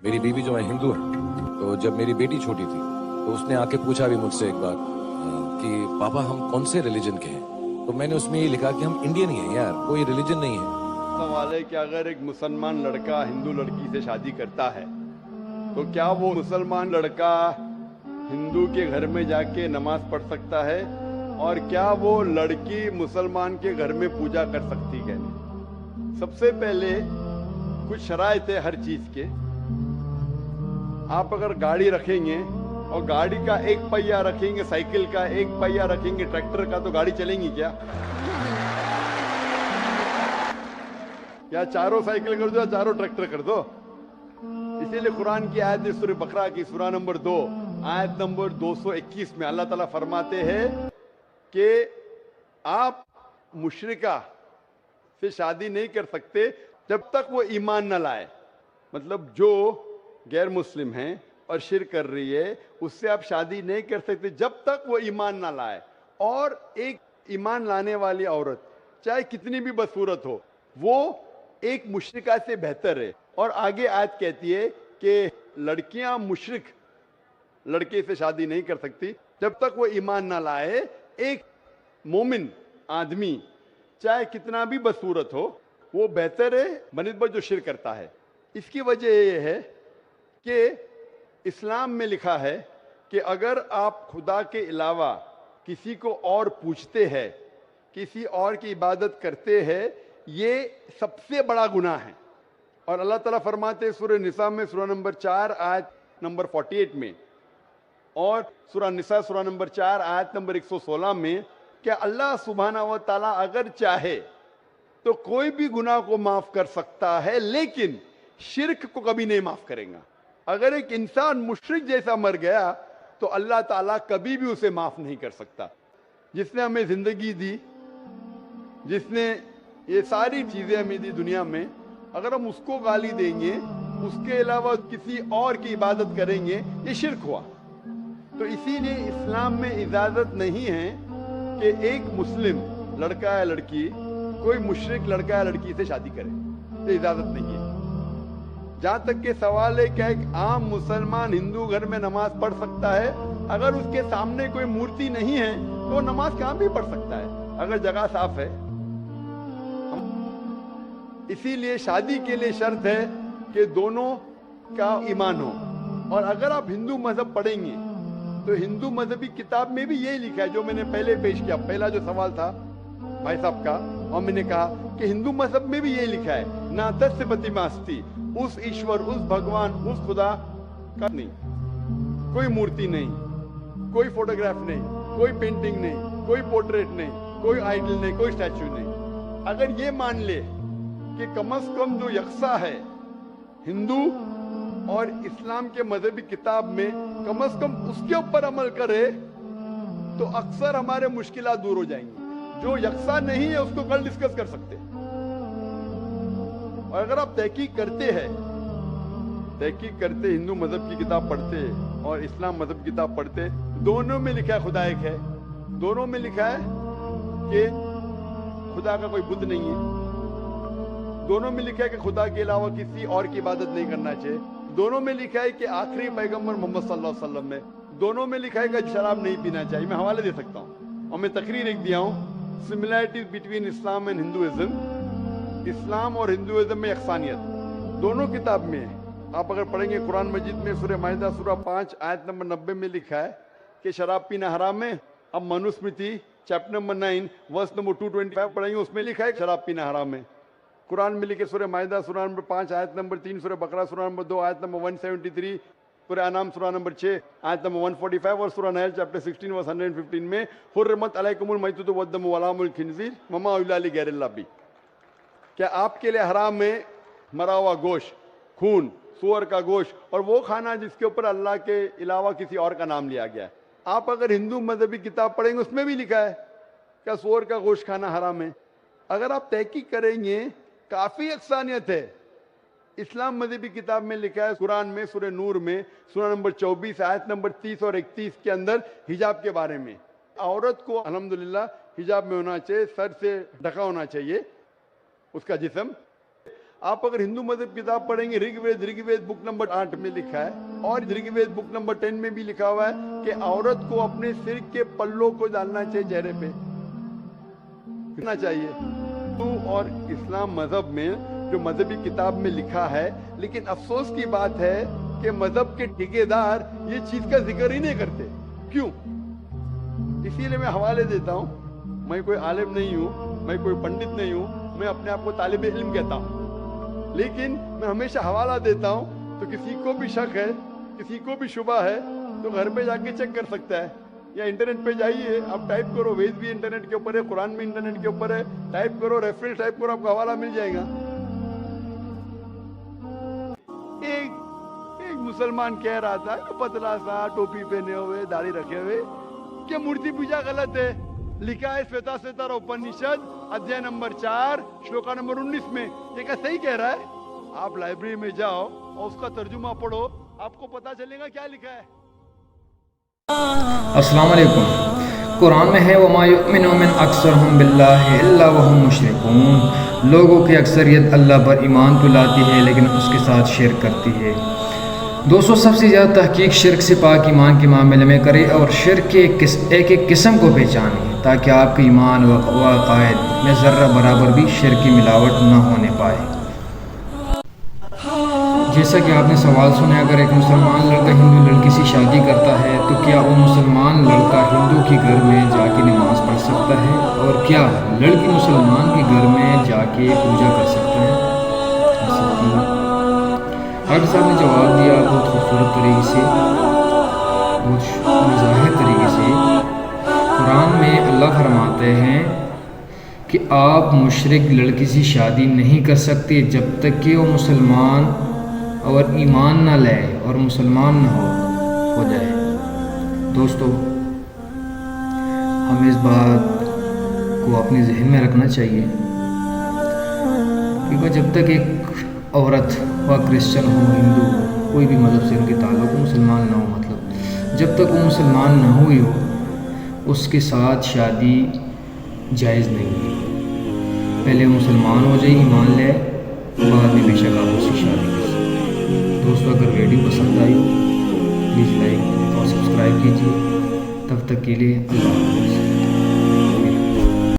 मेरी बीवी जो है हिंदू है, तो जब मेरी बेटी छोटी थी तो उसने आके पूछा भी मुझसे एक बार कि पापा हम कौन से रिलीजन के हैं, तो मैंने उसमें ये लिखा कि हम इंडियन ही हैं यार, कोई रिलीजन नहीं है। सवाल है कि अगर एक मुसलमान लड़का हिंदू लड़की से शादी करता है तो क्या वो मुसलमान लड़का हिंदू के घर में जाके नमाज पढ़ सकता है, और क्या वो लड़की मुसलमान के घर में पूजा कर सकती है? सबसे पहले कुछ शराइत है हर चीज के। आप अगर गाड़ी रखेंगे और गाड़ी का एक पहिया रखेंगे, साइकिल का एक पहिया रखेंगे, ट्रैक्टर का, तो गाड़ी चलेंगी क्या? या चारों साइकिल कर दो या चारों ट्रैक्टर कर दो। इसीलिए कुरान की आयत सूरह बकरा की सूरा नंबर 2 आयत नंबर 221 में अल्लाह ताला फरमाते हैं कि आप मुशरिका से शादी नहीं कर सकते जब तक वो ईमान न लाए। मतलब जो गैर मुस्लिम हैं और शिर्क कर रही है उससे आप शादी नहीं कर सकते जब तक वो ईमान ना लाए। और एक ईमान लाने वाली औरत चाहे कितनी भी बदसूरत हो वो एक मुशरिका से बेहतर है। और आगे आयत कहती है कि लड़कियां मुशरिक लड़के से शादी नहीं कर सकती जब तक वो ईमान ना लाए। एक मोमिन आदमी चाहे कितना भी बदसूरत हो वो बेहतर है बनिस्बत जो शिर्क करता है। इसकी वजह ये है कि इस्लाम में लिखा है कि अगर आप खुदा के अलावा किसी को और पूछते हैं, किसी और की इबादत करते हैं, ये सबसे बड़ा गुनाह है। और अल्लाह ताला फरमाते हैं सूरह निसा में सूरा नंबर 4 आयत नंबर 48 में, और सूरा निसा सूरा नंबर 4 आयत नंबर 116 में कि अल्लाह सुब्हाना व तआला अगर चाहे तो कोई भी गुनाह को माफ कर सकता है, लेकिन शिर्क को कभी नहीं माफ करेगा। अगर एक इंसान मुशरिक जैसा मर गया तो अल्लाह ताला कभी भी उसे माफ नहीं कर सकता। जिसने हमें जिंदगी दी, जिसने ये सारी चीजें हमें दी दुनिया में, अगर हम उसको गाली देंगे, उसके अलावा किसी और की इबादत करेंगे, ये शिर्क हुआ। तो इसीलिए इस्लाम में इजाजत नहीं है कि एक मुस्लिम लड़का या लड़की कोई मुशरिक लड़का या लड़की से शादी करे, तो इजाजत नहीं है। जहां तक के सवाल है क्या एक आम मुसलमान हिंदू घर में नमाज पढ़ सकता है? अगर उसके सामने कोई मूर्ति नहीं है तो नमाज कहां भी पढ़ सकता है अगर जगह साफ है। इसीलिए शादी के लिए शर्त है कि दोनों का ईमान हो। और अगर आप हिंदू मजहब पढ़ेंगे तो हिंदू मजहबी किताब में भी यही लिखा है जो मैंने पहले पेश किया, पहला जो सवाल था भाई साहब का, और मैंने कहा कि हिंदू मजहब में भी यही लिखा है, ना तस्य प्रतिमास्ति, उस ईश्वर, उस भगवान, उस खुदा का नहीं, कोई मूर्ति नहीं, कोई फोटोग्राफ नहीं, कोई पेंटिंग नहीं, कोई पोर्ट्रेट नहीं, कोई आइडल नहीं, कोई स्टैच्यू नहीं। अगर ये मान ले कि कम से कम जो यकसा है हिंदू और इस्लाम के मजहबी किताब में, कम से कम उसके ऊपर अमल करे तो अक्सर हमारे मुश्किलात दूर हो जाएंगी। जो यकसा नहीं है उसको कल डिस्कस कर सकते हैं। और अगर आप तहकीक करते हिंदू मजहब की किताब पढ़ते और इस्लाम मजहब की किताब पढ़ते, दोनों में लिखा है खुदा एक है, दोनों में लिखा है कि खुदा का कोई बुत नहीं है, दोनों में लिखा है कि खुदा के अलावा किसी और की इबादत नहीं करना चाहिए, दोनों में लिखा है कि आखिरी पैगंबर मोहम्मद सल्लल्लाहु अलैहि वसल्लम में, दोनों में लिखा है कि शराब नहीं पीना चाहिए। मैं हवाले दे सकता हूँ और मैं तकरीर एक दिया हूँ, similarities between Islam and Hinduism, Islam और हिंदुइज्म में यकसानियत दोनों किताब में है। आप अगर पढ़ेंगे कुरान मजीद में सूरह माइदा सूरा 5 आयत नंबर 90 में लिखा है कि शराब पीना हराम है। अब Manusmriti chapter number 9 verse number 225 पढ़ेंगे, उसमें लिखा है शराब पीना हराम है। कुरान में लिखे सूरह माइदा सूरा नंबर 5 आयत नंबर 3, सूरह बकरा सूरा नंबर 2 आयत नंबर 173, सूरह अनाम सूरा नंबर 6 आयत नंबर 145 और सूरह नहल चैप्टर 16 वर्स 115 में हुर्रिमत अलैकुमुल मैततु वद्दमु वलाहुमुल खिंजीर वमा उहिल्ला लिगैरिल्लाह बिही। क्या आपके लिए हराम है मरा हुआ गोश्त, खून, सूअर का गोश्त और वो खाना जिसके ऊपर अल्लाह के अलावा किसी और का नाम लिया गया है? आप अगर हिंदू मजहबी किताब पढ़ेंगे उसमें भी लिखा है क्या सूअर का गोश्त खाना हराम है। अगर आप तहकीक करेंगे काफी यकसानियत है। इस्लाम मजहबी किताब में लिखा है कुरान में सूरह नूर में सूरा नंबर 24 आयत नंबर 30 और 31 के अंदर हिजाब के बारे में, औरत को अल्हम्दुलिल्लाह हिजाब में होना चाहिए, सर से ढका होना चाहिए उसका जिस्म। आप अगर हिंदू मजहब किताब पढ़ेंगे ऋग्वेद बुक नंबर 8 में लिखा है और ऋग्वेद बुक नंबर 10 में भी लिखा हुआ है कि औरत को अपने सिर के पल्लों को डालना चाहिए चेहरे पे, करना चाहिए। तो और इस्लाम मजहब में जो मजहबी किताब में लिखा है, लेकिन अफसोस की बात है कि मजहब के ठेकेदार ये चीज का जिक्र ही नहीं करते। क्यों? इसीलिए मैं हवाले देता हूँ। मैं कोई आलिम नहीं हूँ, मैं कोई पंडित नहीं हूँ, मैं अपने आप को तालिब इल्म कहता हूँ, लेकिन मैं हमेशा हवाला देता हूँ। तो किसी को भी शक है, किसी को भी शुबा है, तो घर पे जाके चेक कर सकता है, या इंटरनेट पे जाइए, आप टाइप करो, वेद भी इंटरनेट के ऊपर है, कुरान भी इंटरनेट के ऊपर है, टाइप करो, रेफरेंस टाइप करो, आपको हवाला मिल जाएगा। एक मुसलमान कह रहा था, पतला सा, टोपी पहने हुए, दाढ़ी रखे हुए, कि मूर्ति पूजा गलत है। लिखा है श्वेता उपनिषद अध्याय नंबर 4 श्लोका नंबर 19 में। ये क्या सही कह रहा है? आप लाइब्रेरी में जाओ और उसका तर्जुमा पढ़ो, आपको पता चलेगा क्या लिखा है। अस्सलाम वालेकुम। कुरान में है वमा युमिनु मिन अक्सरहुम बिल्लाहि इल्ला वहुम मुशरिकून। लोगों की अक्सरियत अल्लाह पर ईमान तो लाती है लेकिन उसके साथ शिरक करती है। दोस्तों, सबसे ज़्यादा तहकीक शिरक से पाक ईमान के मामले में करे और शिरक के एक एक किस्म को पहचाने ताकि आपके ईमान व अक़ायद में ज़र्रा बराबर भी शिरक की मिलावट न होने पाए। जैसा कि आपने सवाल सुना, अगर एक मुसलमान लड़का हिंदू लड़की से शादी करता है तो क्या वो मुसलमान लड़का हिंदू के घर में जाके नमाज़ पढ़ सकता है, और क्या लड़की मुसलमान के घर में जाके पूजा कर सकता है? डॉक्टर साहब ने जवाब दिया बहुत खूबसूरत तरीके से, बहुत मुज़ाहिर तरीके से। कुरान में अल्लाह फरमाते हैं कि आप मुशरिक लड़की से शादी नहीं कर सकते जब तक कि वो मुसलमान और ईमान ना लाए और मुसलमान ना हो जाए। दोस्तों, हमें इस बात को अपने जहन में रखना चाहिए कि जब तक एक औरत व क्रिश्चियन हो, हिंदू हो, कोई भी मज़हब से उनके ताल्लुक़ हो, मुसलमान ना हो, मतलब जब तक वो मुसलमान ना हुई हो उसके साथ शादी जायज़ नहीं है। पहले मुसलमान हो जाए, ईमान ले, बाद में बेशक आप उसकी शादी कर सकते। दोस्तों, अगर वीडियो पसंद आई प्लीज़ लाइक और सब्सक्राइब कीजिए। तब तक के लिए अल्लाह।